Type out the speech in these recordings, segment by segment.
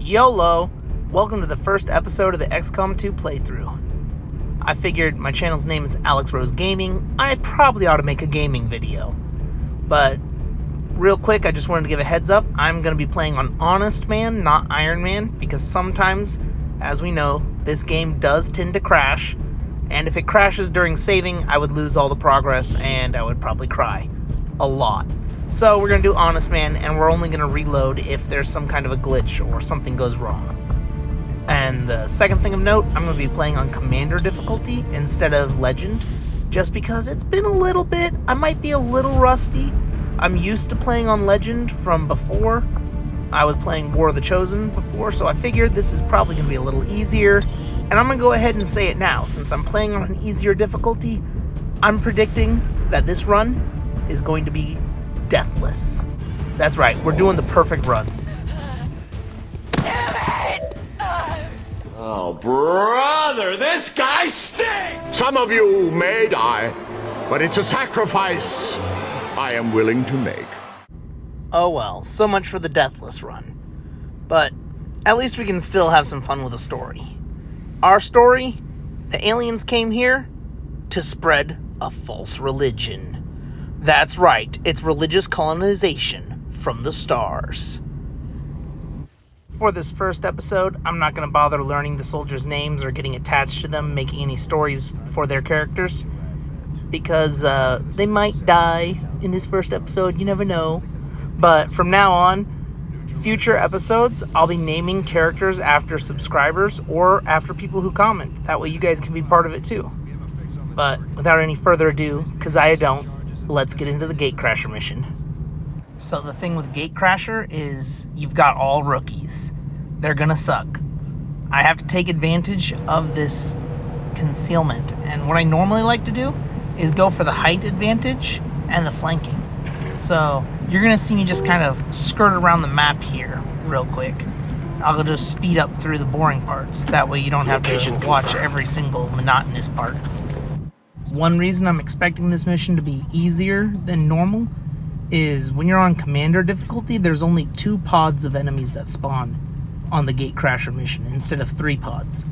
YOLO! Welcome to the first episode of the XCOM 2 playthrough. I figured my channel's name is Alex Rose Gaming, I probably ought to make a gaming video. But, real quick, I just wanted to give a heads up, I'm going to be playing on Honest Man, not Iron Man, because sometimes, as we know, this game does tend to crash, and if it crashes during saving, I would lose all the progress, and I would probably cry. A lot. So we're going to do Honest Man, and we're only going to reload if there's some kind of a glitch or something goes wrong. And the second thing of note, I'm going to be playing on Commander difficulty instead of Legend, just because it's been a little bit, I might be a little rusty. I'm used to playing on Legend from before. I was playing War of the Chosen before, so I figured this is probably going to be a little easier. And I'm going to go ahead and say it now, since I'm playing on an easier difficulty, I'm predicting that this run is going to be deathless. That's right, we're doing the perfect run. Oh, brother, this guy stinks! Some of you may die, but it's a sacrifice I am willing to make. Oh well, so much for the deathless run. But at least we can still have some fun with the story. Our story, the aliens came here to spread a false religion. That's right, it's religious colonization from the stars. For this first episode, I'm not going to bother learning the soldiers' names or getting attached to them, making any stories for their characters, because they might die in this first episode, you never know. But from now on, future episodes, I'll be naming characters after subscribers or after people who comment. That way you guys can be part of it too. But without any further ado, because I don't, let's get into the Gatecrasher mission. So the thing with Gatecrasher is you've got all rookies. They're gonna suck. I have to take advantage of this concealment. And what I normally like to do is go for the height advantage and the flanking. So you're gonna see me just kind of skirt around the map here real quick. I'll just speed up through the boring parts. That way you don't have to watch every single monotonous part. One reason I'm expecting this mission to be easier than normal is when you're on Commander difficulty, there's only 2 pods of enemies that spawn on the Gatecrasher mission instead of 3 pods.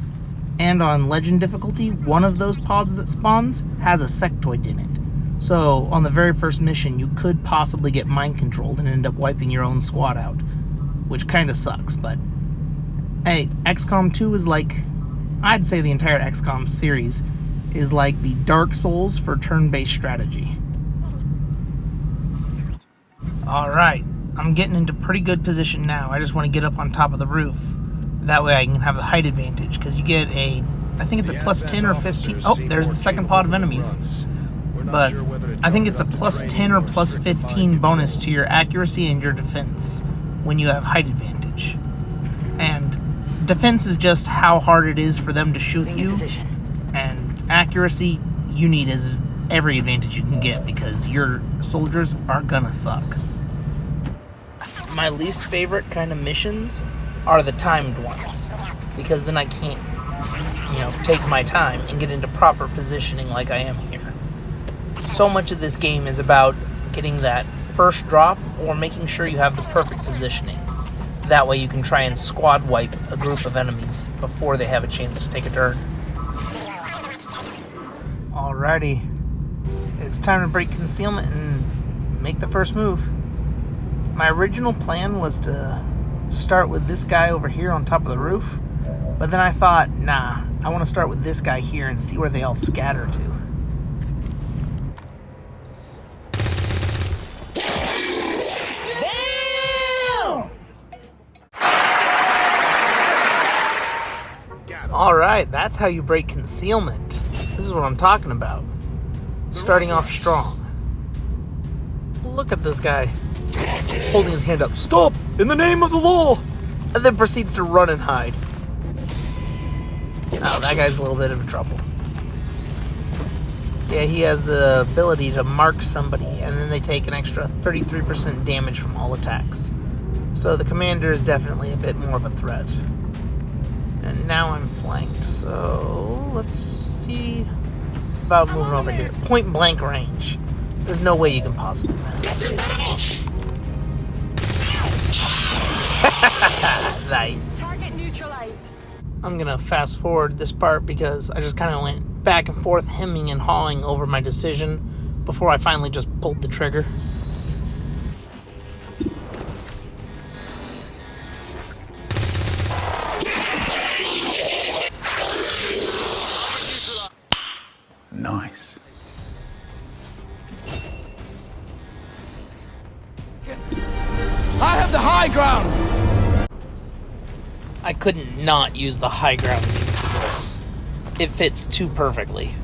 And on Legend difficulty, one of those pods that spawns has a sectoid in it. So on the very first mission, you could possibly get mind controlled and end up wiping your own squad out, which kind of sucks, but hey, XCOM 2 is like, I'd say the entire XCOM series is like the Dark Souls for turn-based strategy. Alright, I'm getting into pretty good position now. I just want to get up on top of the roof. That way I can have the height advantage, because you get a, I think it's a plus 10 or 15. Oh, there's the second pod of enemies. But I think it's a plus 10 or plus 15 bonus to your accuracy and your defense when you have height advantage. And defense is just how hard it is for them to shoot you, and accuracy you need as every advantage you can get because your soldiers are gonna suck. My least favorite kind of missions are the timed ones, because then I can't, take my time and get into proper positioning like I am here. So much of this game is about getting that first drop or making sure you have the perfect positioning. That way you can try and squad wipe a group of enemies before they have a chance to take a turn. Alrighty, it's time to break concealment and make the first move. My original plan was to start with this guy over here on top of the roof, but then I thought, nah, I want to start with this guy here and see where they all scatter to. Alright, that's how you break concealment. This is what I'm talking about. Starting off strong. Look at this guy. Holding his hand up. Stop! In the name of the law! And then proceeds to run and hide. Oh, that guy's a little bit of trouble. Yeah, he has the ability to mark somebody, and then they take an extra 33% damage from all attacks. So the commander is definitely a bit more of a threat. And now I'm flanked, so let's see about moving over here. Point blank range. There's no way you can possibly miss. Nice. Target neutralized. I'm gonna fast forward this part because I just kind of went back and forth hemming and hawing over my decision before I finally just pulled the trigger. Nice. I have the high ground! I couldn't not use the high ground for this. It fits too perfectly.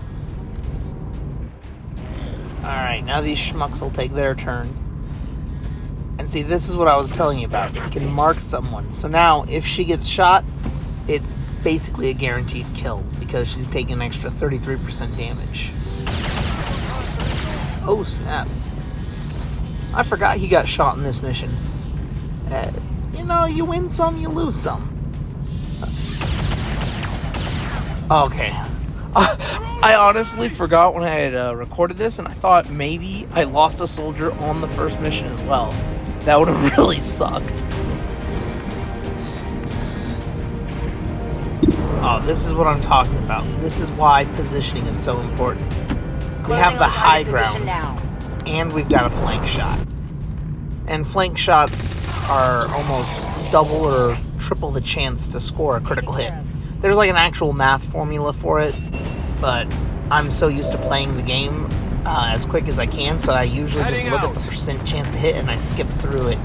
Alright, now these schmucks will take their turn. And see, this is what I was telling you about. You can mark someone. So now, if she gets shot, it's basically a guaranteed kill because she's taking an extra 33% damage. Oh, snap. I forgot he got shot in this mission. You know, you win some, you lose some. Okay. I honestly forgot when I had recorded this, and I thought maybe I lost a soldier on the first mission as well. That would have really sucked. Oh, this is what I'm talking about. This is why positioning is so important. We have the high ground, and we've got a flank shot. And flank shots are almost double or triple the chance to score a critical hit. There's like an actual math formula for it, but I'm so used to playing the game as quick as I can, so I usually just look at the percent chance to hit and I skip through it.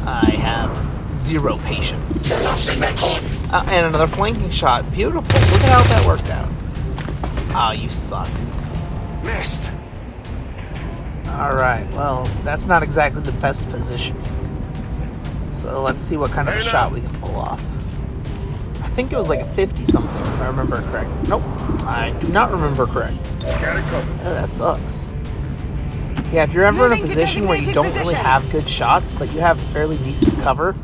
I have zero patience. And another flanking shot. Beautiful. Look at how that worked out. Oh, you suck. Missed. Alright, well, that's not exactly the best positioning. So let's see what kind of a shot we can pull off. I think it was like a 50-something, if I remember correct. Nope, I do not remember correct. That sucks. Yeah, if you're ever in a position where you don't really have good shots, but you have fairly decent cover,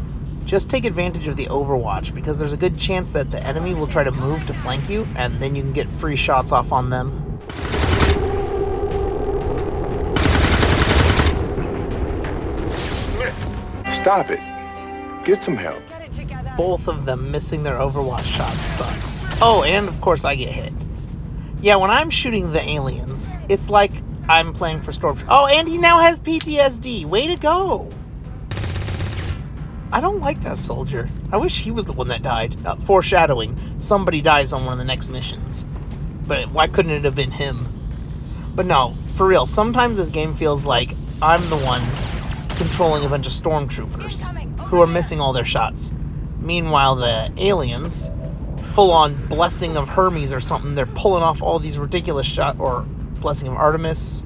just take advantage of the overwatch, because there's a good chance that the enemy will try to move to flank you, and then you can get free shots off on them. Stop it. Get some help. Both of them missing their overwatch shots sucks. Oh, and of course I get hit. Yeah, when I'm shooting the aliens, it's like I'm playing for Storm. Oh, and he now has PTSD. Way to go. I don't like that soldier. I wish he was the one that died. Foreshadowing. Somebody dies on one of the next missions. But why couldn't it have been him? But no, for real, sometimes this game feels like I'm the one controlling a bunch of stormtroopers who are missing all their shots. Meanwhile, the aliens, full-on Blessing of Hermes or something, they're pulling off all these ridiculous shots, or Blessing of Artemis.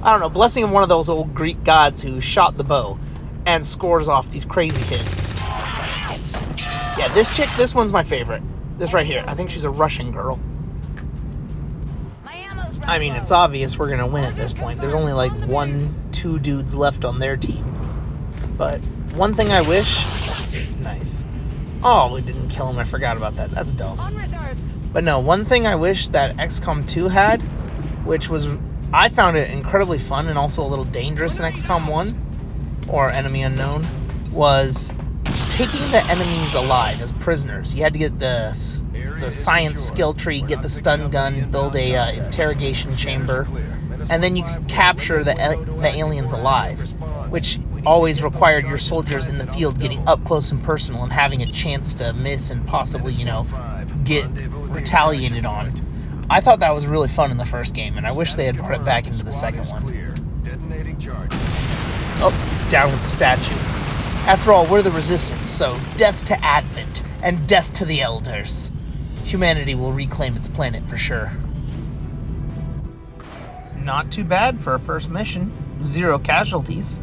I don't know, Blessing of one of those old Greek gods who shot the bow and scores off these crazy hits. Yeah, this one's my favorite. This right here. I think she's a Russian girl. I mean, it's obvious we're gonna win at this point. There's only like 1-2 dudes left on their team. But one thing I wish... Nice. Oh, we didn't kill him. I forgot about that. That's dumb. But no, one thing I wish that XCOM 2 had, which was... I found it incredibly fun and also a little dangerous in XCOM 1, or Enemy Unknown, was taking the enemies alive as prisoners. You had to get the science skill tree, get the stun gun, build a interrogation chamber, and then you could capture the aliens alive, which always required your soldiers in the field getting up close and personal and having a chance to miss and possibly, you know, get retaliated on. I thought that was really fun in the first game, and I wish they had brought it back into the second one. Oh, down with the statue. After all, we're the Resistance, so death to Advent, and death to the Elders. Humanity will reclaim its planet for sure. Not too bad for a first mission. 0 casualties.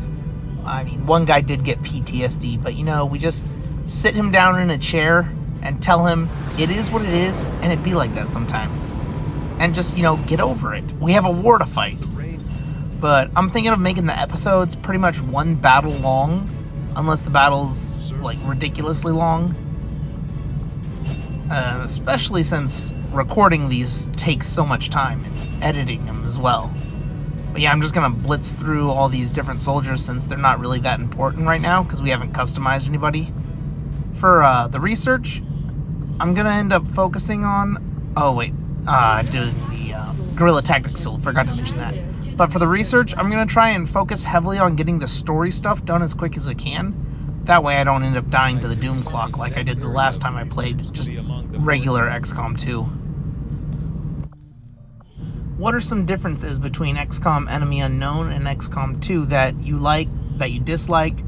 I mean, one guy did get PTSD, but you know, we just sit him down in a chair and tell him it is what it is, and it'd be like that sometimes. And just, you know, get over it. We have a war to fight. But I'm thinking of making the episodes pretty much one battle long, unless the battle's, like, ridiculously long. Especially since recording these takes so much time, and editing them as well. But yeah, I'm just gonna blitz through all these different soldiers since they're not really that important right now, because we haven't customized anybody. For the research, I'm going to end up focusing on... doing the guerrilla tactics, so forgot to mention that. But for the research, I'm going to try and focus heavily on getting the story stuff done as quick as I can. That way I don't end up dying to the doom clock like I did the last time I played just regular XCOM 2. What are some differences between XCOM Enemy Unknown and XCOM 2 that you like, that you dislike?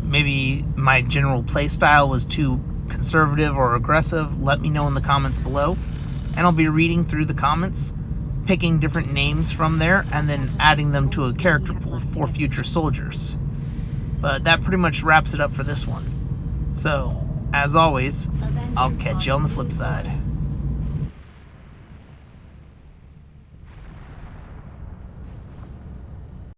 Maybe my general playstyle was too conservative or aggressive. Let me know in the comments below. And I'll be reading through the comments, picking different names from there, and then adding them to a character pool for future soldiers. But that pretty much wraps it up for this one. So, as always, I'll catch you on the flip side.